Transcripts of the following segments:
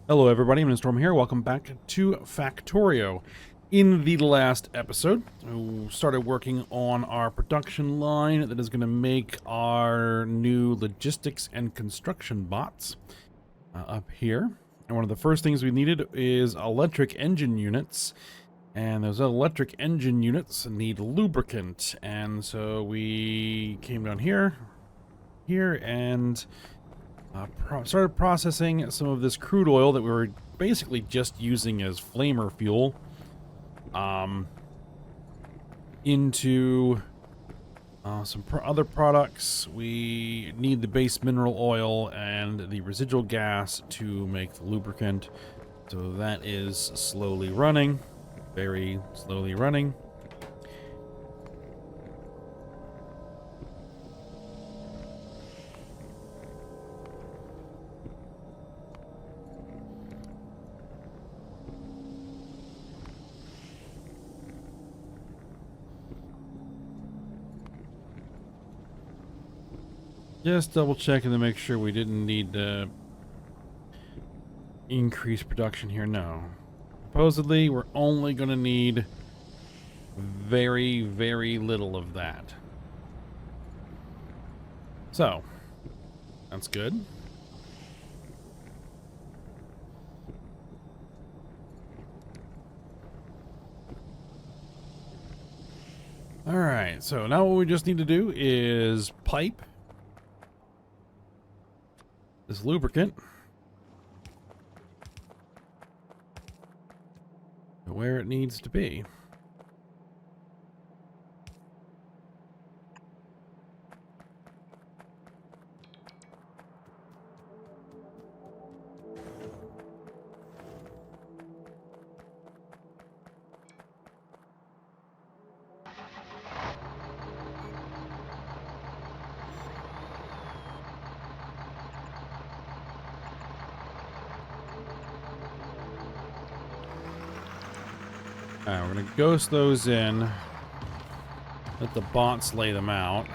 Hello everybody, I'm Storm here. Welcome back to Factorio. In the last episode, we started working on our production line that is going to make our new logistics and construction bots up here. And one of the first things we needed is electric engine units. And those electric engine units need lubricant. And so we came down here, and started processing some of this crude oil that we were basically just using as flamer fuel into some other products. We need the base mineral oil and the residual gas to make the lubricant. So that is slowly running, very slowly running. Just double checking to make sure we didn't need to increase production here. No. Supposedly, we're only going to need very, very little of that. So, that's good. Alright, so now what we just need to do is pipe this lubricant to where it needs to be. Alright, we're gonna ghost those in. Let the bots lay them out.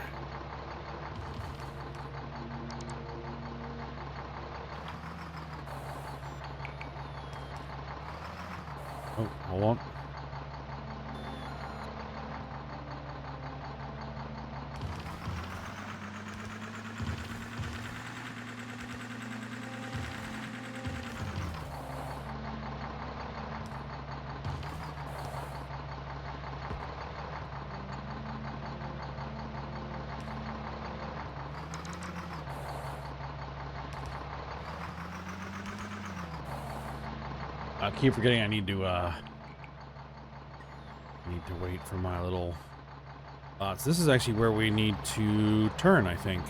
Oh, hold on. I keep forgetting I need to wait for my little bots. This is actually where we need to turn, I think.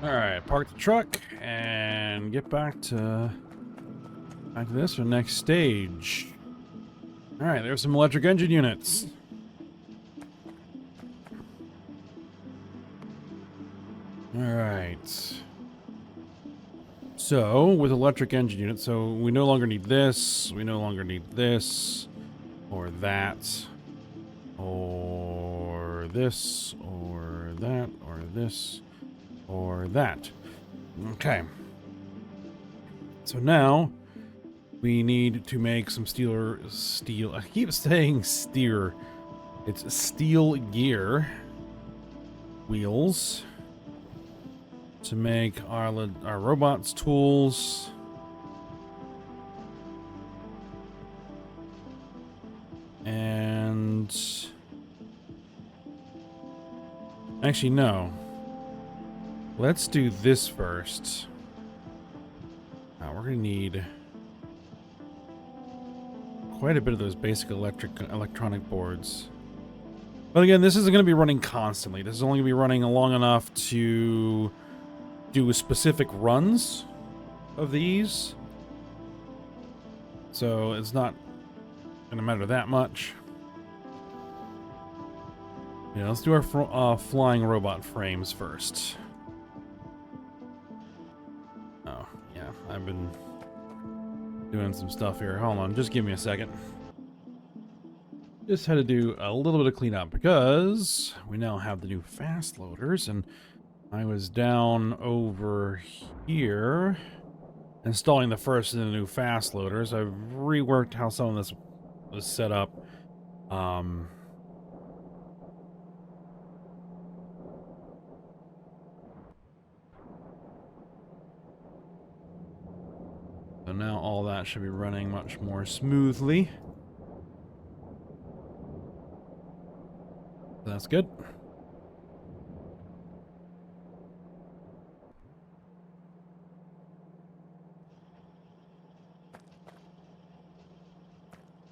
Alright, park the truck and get back to this or next stage. Alright, there's some electric engine units. Alright. So, with electric engine units, so we no longer need this, we no longer need this, or that, or this, or that, or this, or that. Okay. So now we need to make some steel. I keep saying steer. It's steel gear wheels to make our robots tools. And actually no. Let's do this first. We're gonna need quite a bit of those basic electronic boards. But again, this isn't going to be running constantly. This is only going to be running long enough to do specific runs of these. So it's not going to matter that much. Yeah, let's do our flying robot frames first. Oh, yeah, I've been doing some stuff here. Hold on, just give me a second. Just had to do a little bit of cleanup because we now have the new fast loaders, and I was down over here installing the first of the new fast loaders. I've reworked how some of this was set up. So now all that should be running much more smoothly. That's good.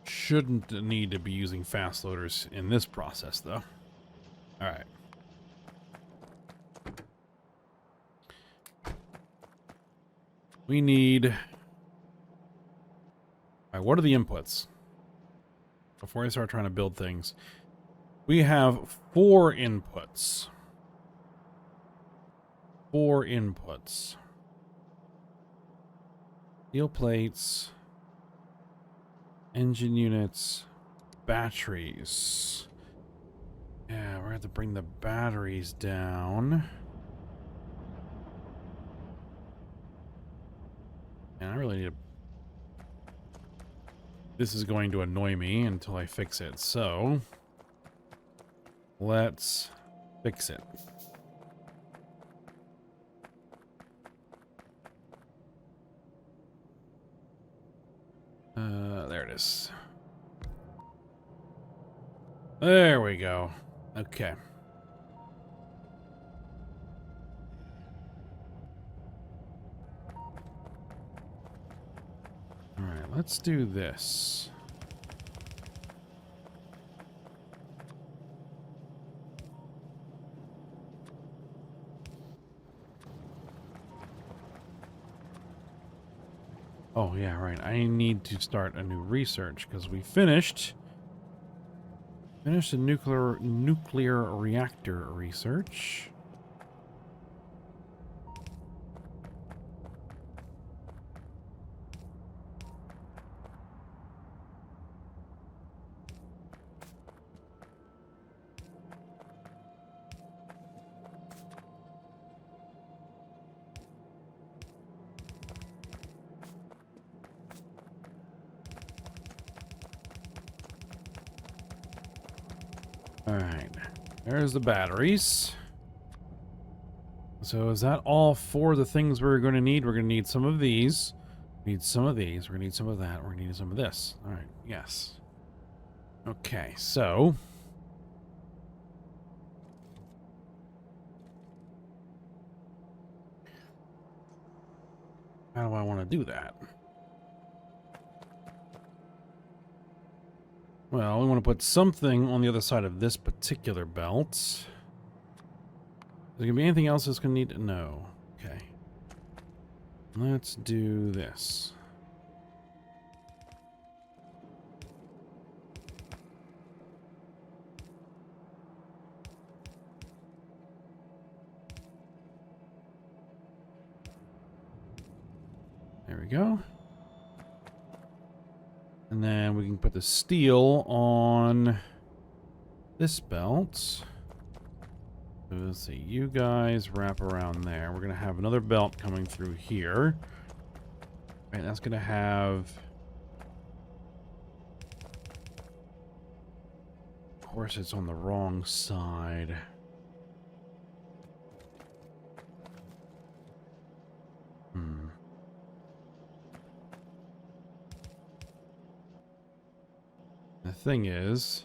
Shouldn't need to be using fast loaders in this process, though. All right. We need... All right, what are the inputs? Before I start trying to build things. We have 4 inputs. 4 inputs. Steel plates. Engine units. Batteries. Yeah, we're going to have to bring the batteries down. And I really need to... This is going to annoy me until I fix it, so... Let's fix it. There it is. There we go. Okay. All right, let's do this. Oh, yeah, right. I need to start a new research because we finished a nuclear reactor research. Alright, there's the batteries. So is that all 4 the things we're going to need? We're going to need some of these. We need some of these. We're going to need some of that. We're going to need some of this. Alright, yes. Okay, so... how do I want to do that? Well, we want to put something on the other side of this particular belt. Is there going to be anything else that's going to need to know? Okay. Let's do this. There we go. And then we can put the steel on this belt. So let's see, you guys wrap around there. We're going to have another belt coming through here. Right, that's going to have... Of course, it's on the wrong side. The thing is...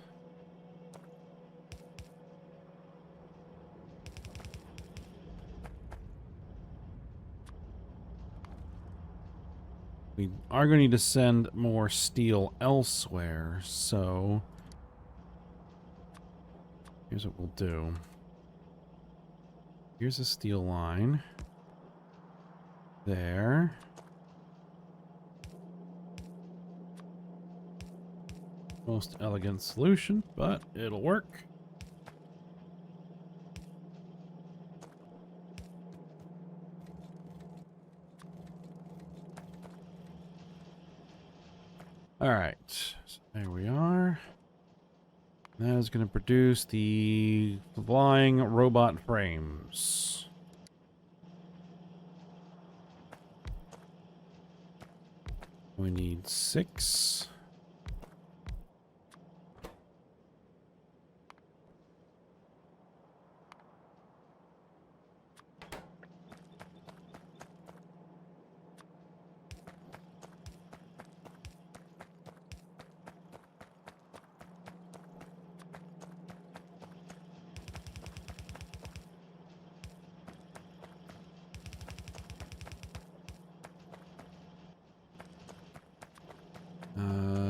we are going to need to send more steel elsewhere, so... Here's what we'll do. Here's a steel line. There. Most elegant solution, but it'll work. All right, so there we are. That is going to produce the flying robot frames. We need 6.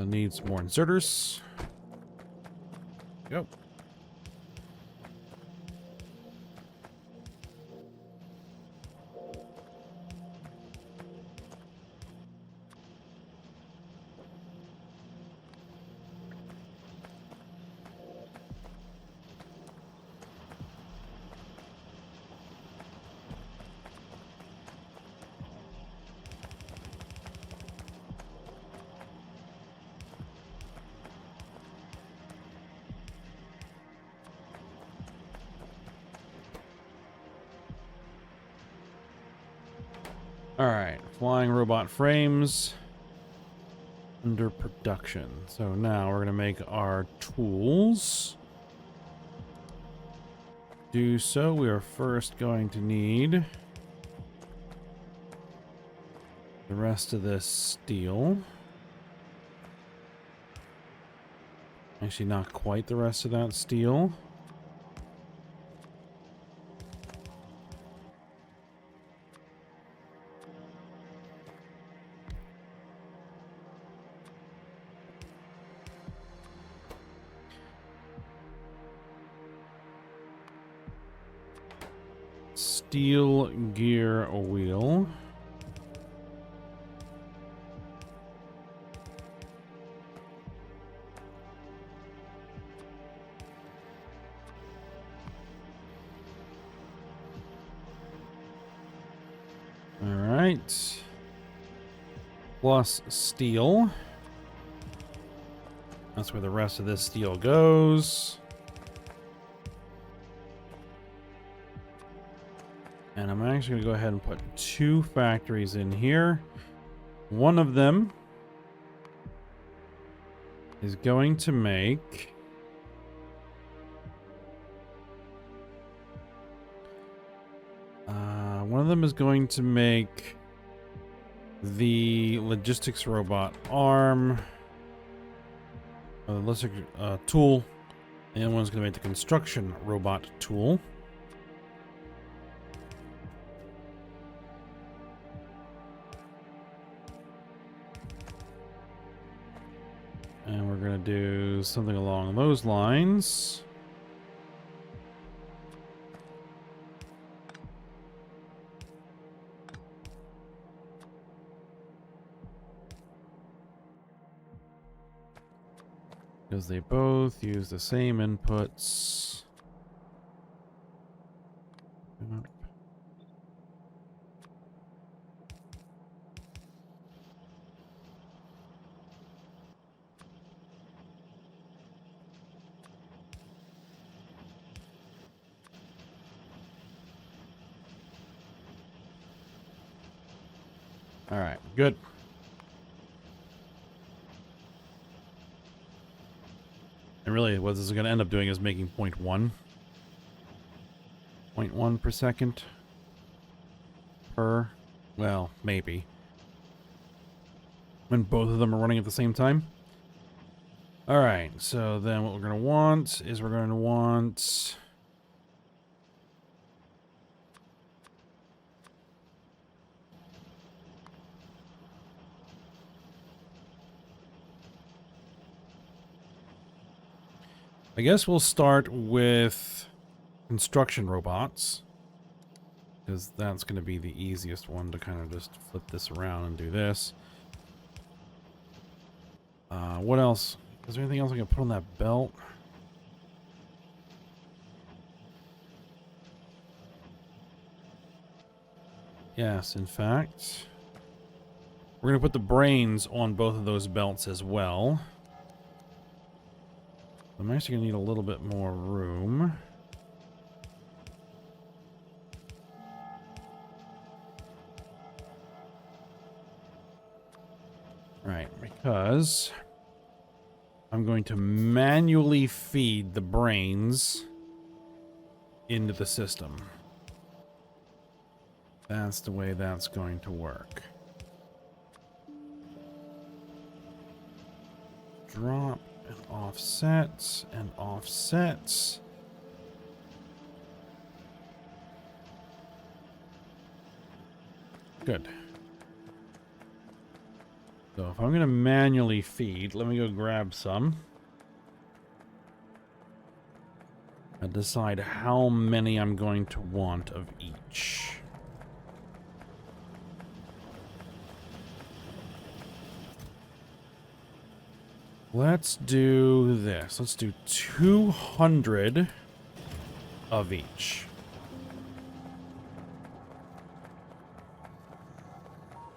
Needs more inserters. Go. All right, flying robot frames under production. So now we're going to make our tools. Do so, we are first going to need the rest of this steel. Actually, not quite the rest of that steel. Steel gear wheel. All right. Plus steel. That's where the rest of this steel goes. And I'm actually going to go ahead and put 2 factories in here. One of them is going to make the logistics robot arm, the logistics tool, and one's going to make the construction robot tool. And we're going to do something along those lines. Because they both use the same inputs. All right, good. And really, what this is going to end up doing is making 0.1 per second per, well, maybe, when both of them are running at the same time. All right, so then what we're going to want is I guess we'll start with construction robots, because that's going to be the easiest one to kind of just flip this around and do this. What else? Is there anything else I can put on that belt? Yes, in fact, we're going to put the brains on both of those belts as well. I'm actually going to need a little bit more room. Right, because I'm going to manually feed the brains into the system. That's the way that's going to work. Drop and offset and offset. Good. So if I'm going to manually feed, let me go grab some. And decide how many I'm going to want of each. Let's do this. Let's do 200 of each.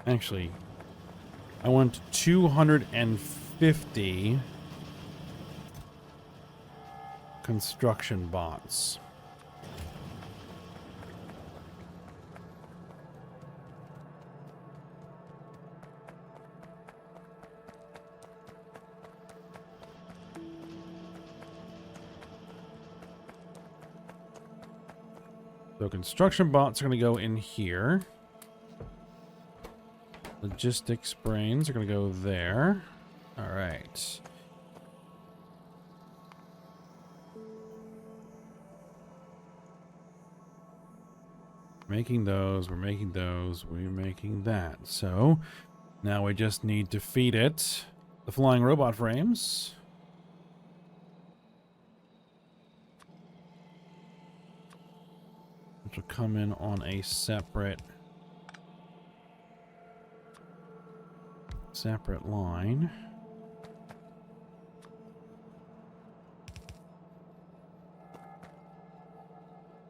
Actually, I want 250 construction bots. So construction bots are going to go in here. Logistics brains are going to go there. All right. Making those, we're making those, we're making that. So now we just need to feed it the flying robot frames. Which will come in on a separate line.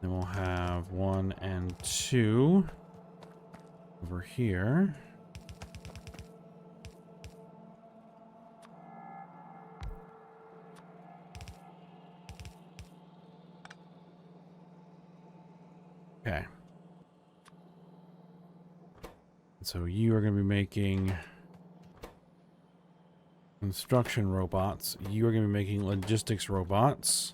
Then we'll have 1 and 2 over here. Okay. So you are going to be making construction robots. You are going to be making logistics robots.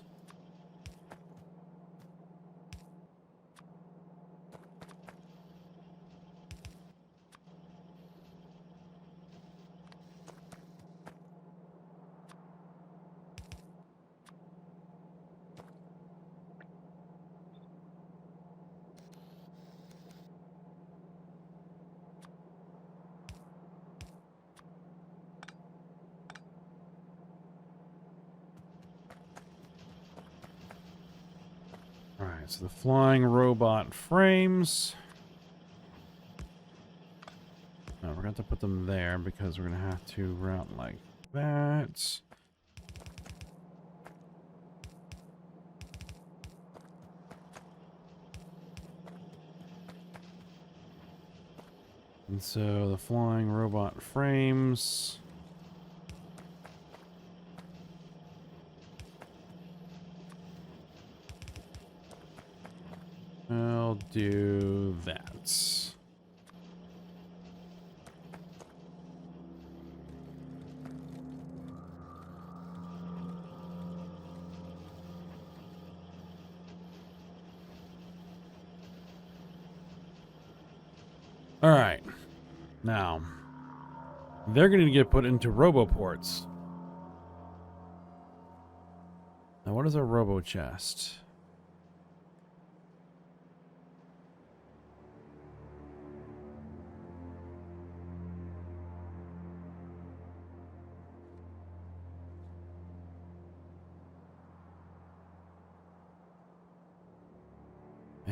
Alright, so the flying robot frames. No, we're going to have to put them there because we're going to have to route like that. And so the flying robot frames. I'll do that. All right. Now, they're going to get put into roboports. Now, what is a robo chest?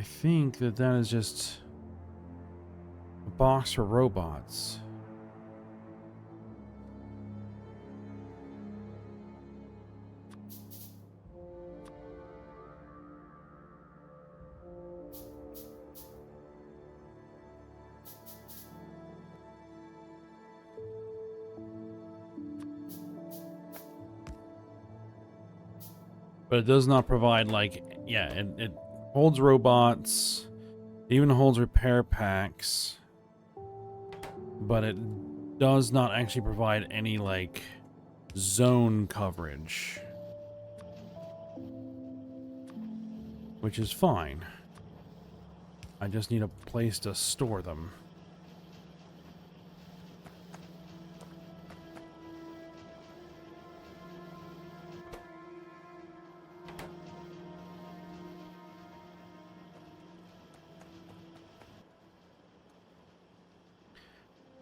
I think that that is just a box for robots. But it does not provide, like, yeah, it holds robots, it even holds repair packs, but it does not actually provide any, like, zone coverage. Which is fine. I just need a place to store them.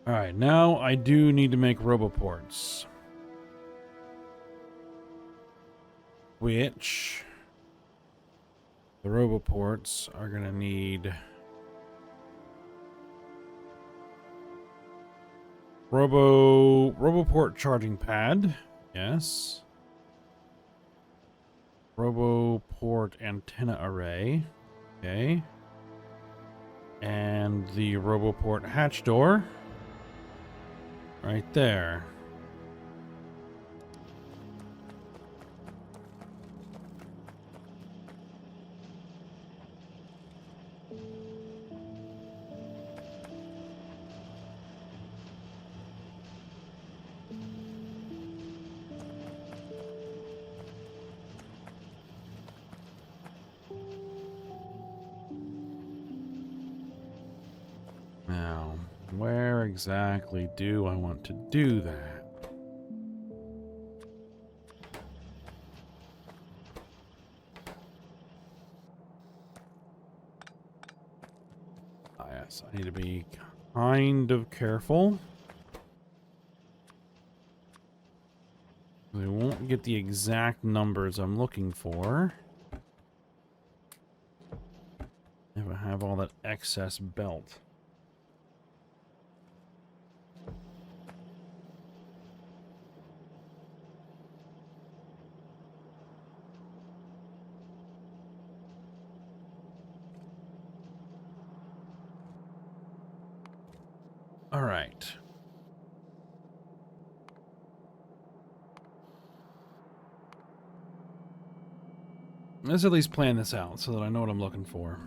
Alright, now I do need to make roboports. Which the roboports are gonna need roboport charging pad, yes. Roboport antenna array, okay. And the roboport hatch door, right there. Now, where exactly do I want to do that? Ah, yes, I need to be kind of careful. I won't get the exact numbers I'm looking for if I have all that excess belt. All right. Let's at least plan this out so that I know what I'm looking for.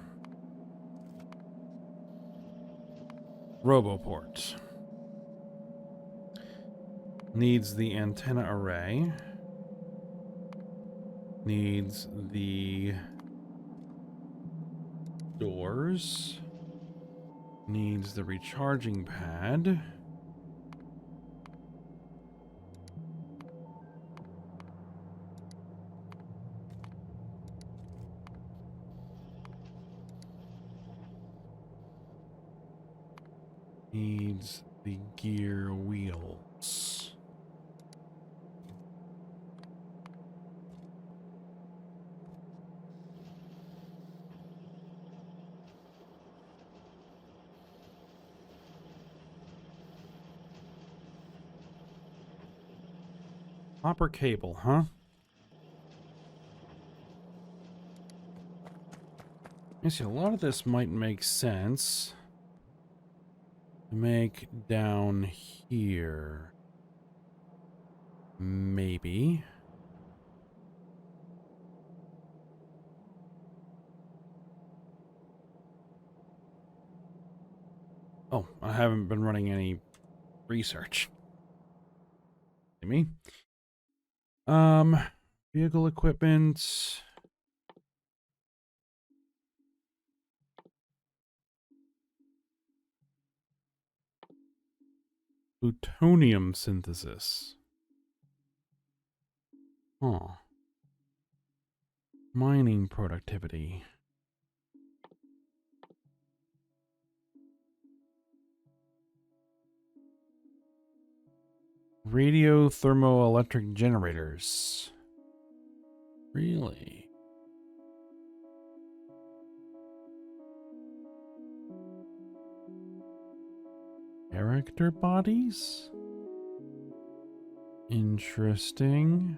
Roboport. Needs the antenna array. Needs the doors. Needs the recharging pad. Needs the gear wheels. Copper cable, huh? I see a lot of this might make sense to make down here. Maybe. Oh, I haven't been running any research. Me? Vehicle equipment. Plutonium synthesis. Huh. Mining productivity. Radio thermoelectric generators. Really? character bodies? Interesting.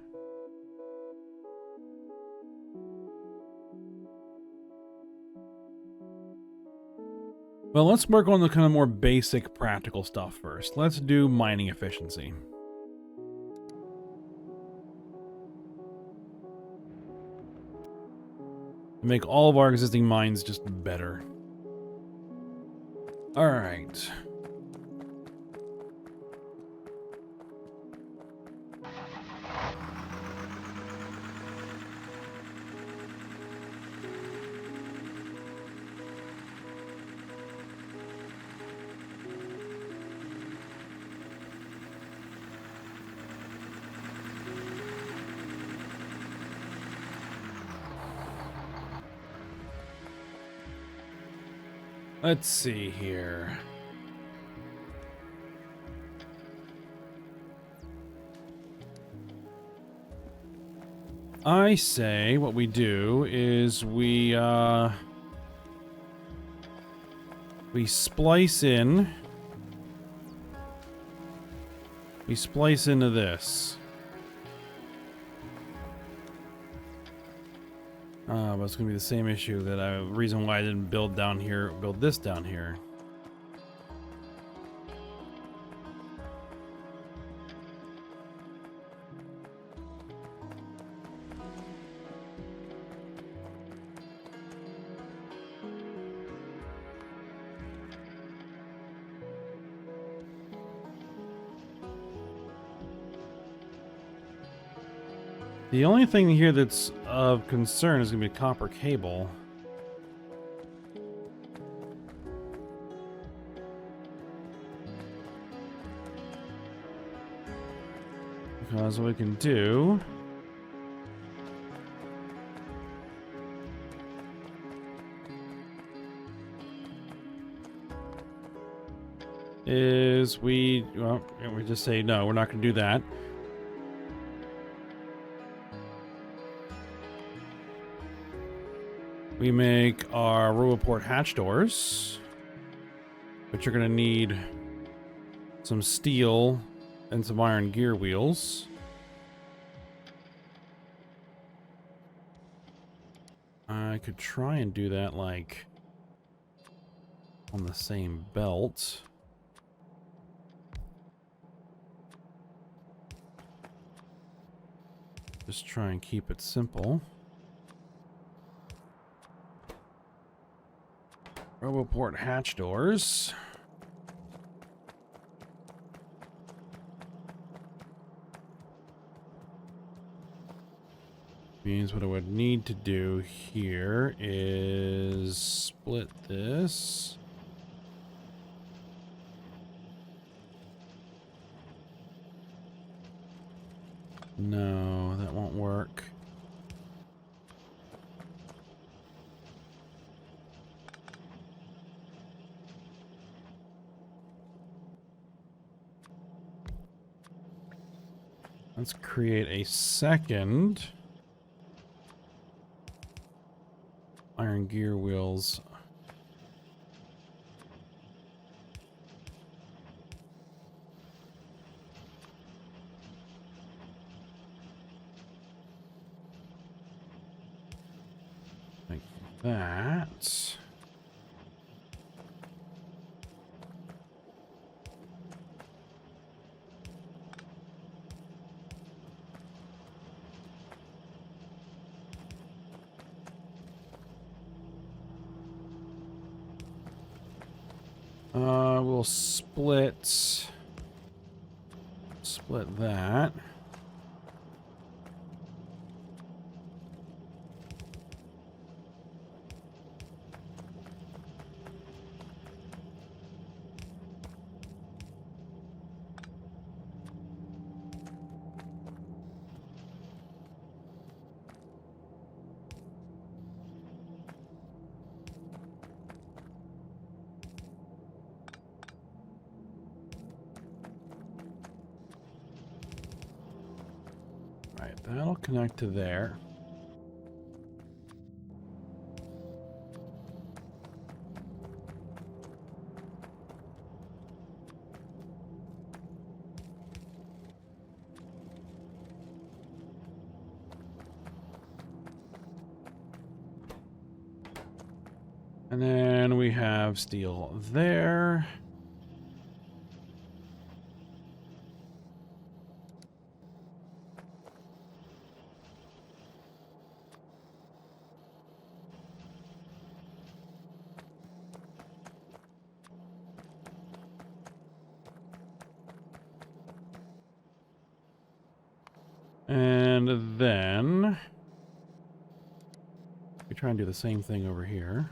Well, let's work on the kind of more basic practical stuff first. Let's do mining efficiency. Make all of our existing mines just better. All right. Let's see here. I say what we do is we splice in. We splice into this. But it's gonna be the same issue that reason why I didn't build down here, build this down here. The only thing here that's of concern is gonna be copper cable. Because what we can do is we just say no, we're not going to do that. We make our Roboport hatch doors, which are going to need some steel and some iron gear wheels. I could try and do that like on the same belt. Just try and keep it simple. Roboport hatch doors. Means what I would need to do here is split this. No, that won't work. Let's create a second iron gear wheels. Like that. We'll split that. Right, that'll connect to there. And then we have steel there. And then we try and do the same thing over here.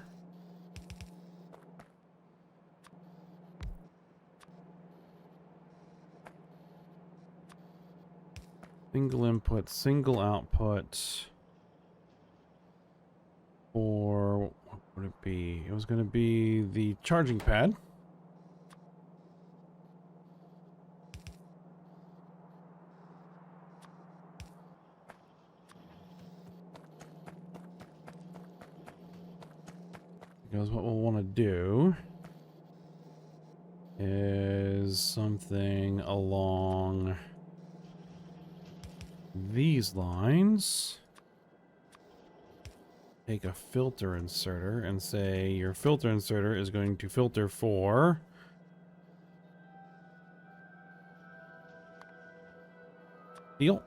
Single input, single output. Or what would it be? It was going to be the charging pad. Because what we'll want to do is something along these lines. Take a filter inserter and say your filter inserter is going to filter for steel.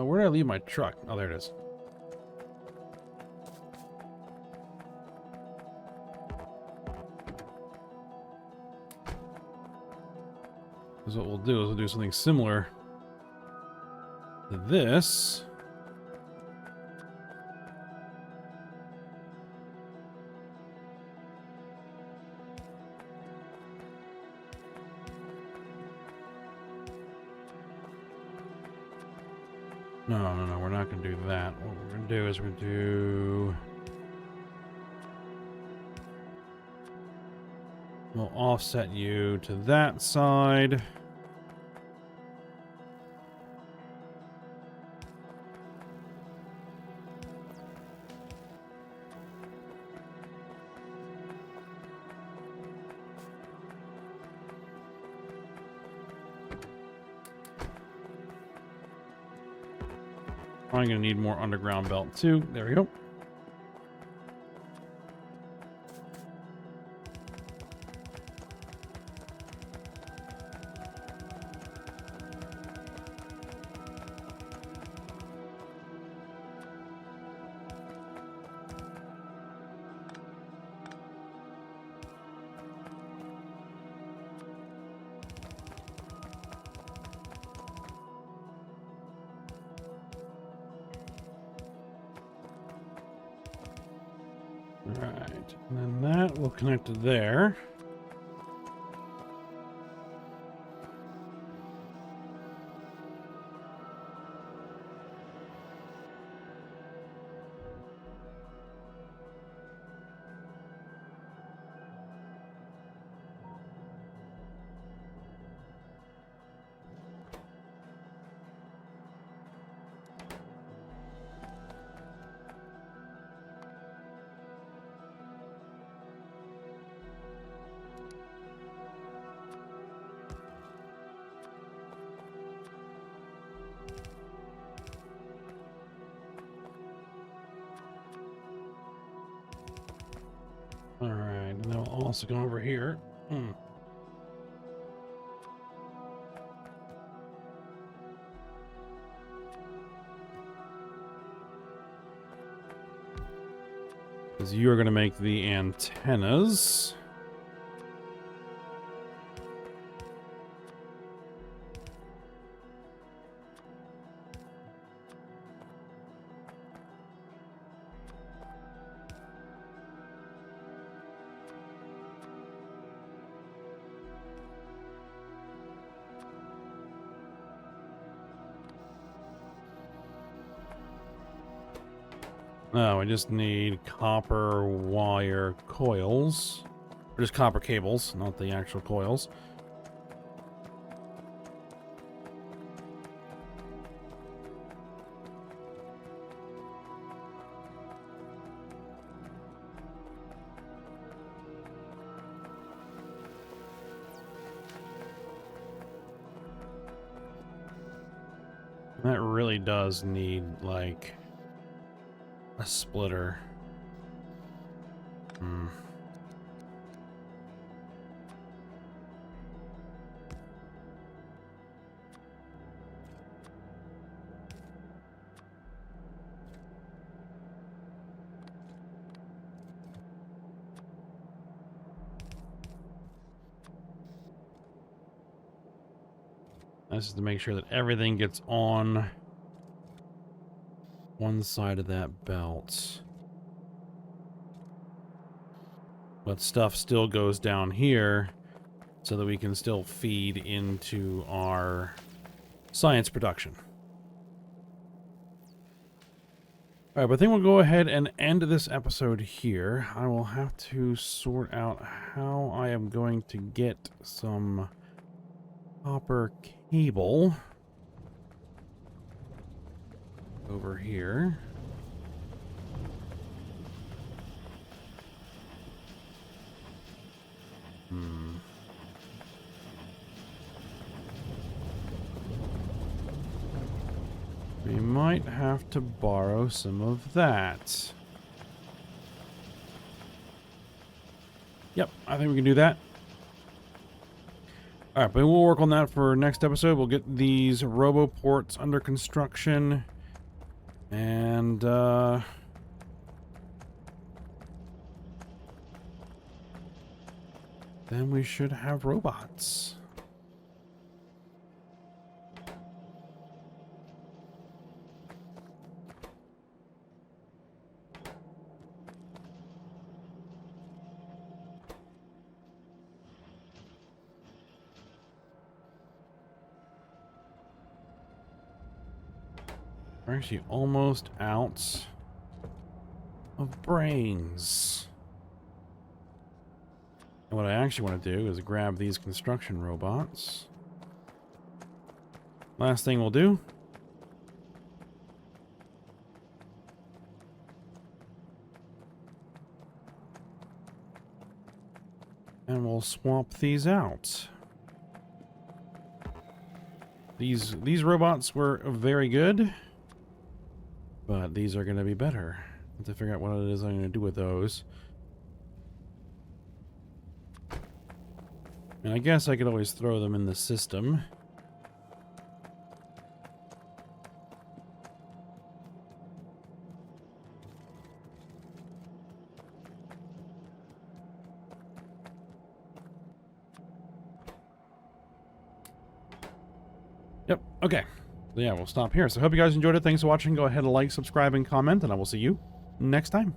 Where did I leave my truck? Oh, there it is. Because what we'll do is we'll do something similar to this. No, we're not going to do that. What we're going to do is we're going to do... We'll offset you to that side. I'm going to need more underground belt too. There we go. Right, and then that will connect to there. All right, and then we'll also go over here. Because you are going to make the antennas. No, I just need copper wire coils. Or just copper cables, not the actual coils. That really does need, like, a splitter. Hmm. This is to make sure that everything gets on one side of that belt. But stuff still goes down here so that we can still feed into our science production. Alright, but I think we'll go ahead and end this episode here. I will have to sort out how I am going to get some copper cable over here. We might have to borrow some of that. Yep, I think we can do that. Alright, but we'll work on that for next episode. We'll get these roboports under construction. And, then we should have robots. We're actually almost out of brains. And what I actually want to do is grab these construction robots. Last thing we'll do. And we'll swap these out. These robots were very good. But these are going to be better. I have to figure out what it is I'm going to do with those. And I guess I could always throw them in the system. Yep, okay. So yeah, we'll stop here. So I hope you guys enjoyed it. Thanks for watching. Go ahead and like, subscribe, and comment, and I will see you next time.